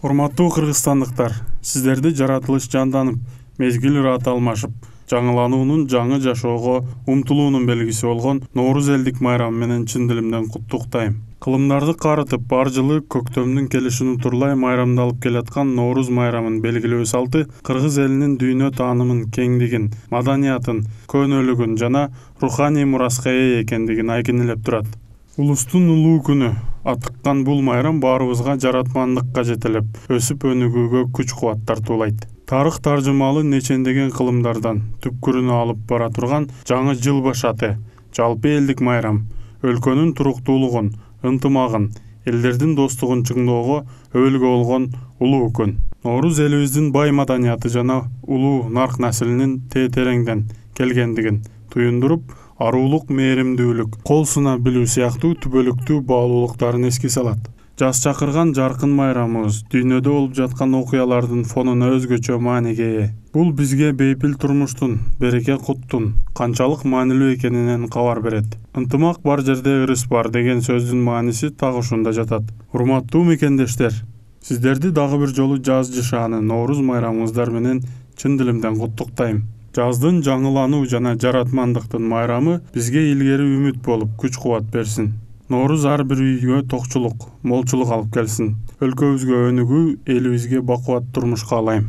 Урматтуу кыргызстандыктар, сиздерди жаратылыш жанданып, мезгил ырат алмашып, жаңылануунун, жаңы жашоого умтулуунун белгиси болгон Нооруз элдик майрамы менен чын дилимден куттуктайм. Кылымдарды карытып, бар жылы көктөмдүн келишин утурлай майрамдалып келаткан Нооруз майрамын белгилөө салты кыргыз элинин дүйнө таанымын, кеңдигин, маданиятын, көөнөлүгүн жана руханий мураска ээ экендигин айкинелеп турат. Улустун улуу күнү атыккан бул майрам баарыбызга жаратмандыкка жетелеп, өсүп өнүгүүгө күч кубат тартуулайт. Тарых таржымалы нечендеген кылымдардан түпкүрүнө алып бара турган жаңы жыл башаты, жалпы элдик майрам, өлкөнүн туруктуулугун, ынтымагын, элдердин достугун чыңдоого өбөлгө болгон улуу күн. Нооруз элибиздин бай маданияты жана улуу нарк наслинин тетереңден келгендигин туюндуруп, аруулук, мээримдүүлүк, кол суна билүү сыяктуу түбөлүктүү баалуулуктарын эске салат. Жаз чакырган жаркын майрамыбыз дүйнөдө болуп жаткан окуялардын фонуна өзгөчө мааниге ээ. Бул бизге бейпил турмуштун, береке куттун канчалык маанилүү экенинен кабар берет. Ынтымак бар жерде ырыс бар деген сөздүн мааниси так ушунда жатат. Урматтуу мекендештер, сиздерди дагы бир жолу жаз жышааны Нооруз майрамыңыздар менен чын дилимден куттуктайм. Жаздын жаңылануу жана жаратмандыктын майрамы бизге илгери үмүт болуп, күч кубат берсин. Нооруз ар бир үйгө токчулук, молчулук алып келсин. Өлкөбүзгө өнүгүү, элибизге бакубат турмуш каалайм.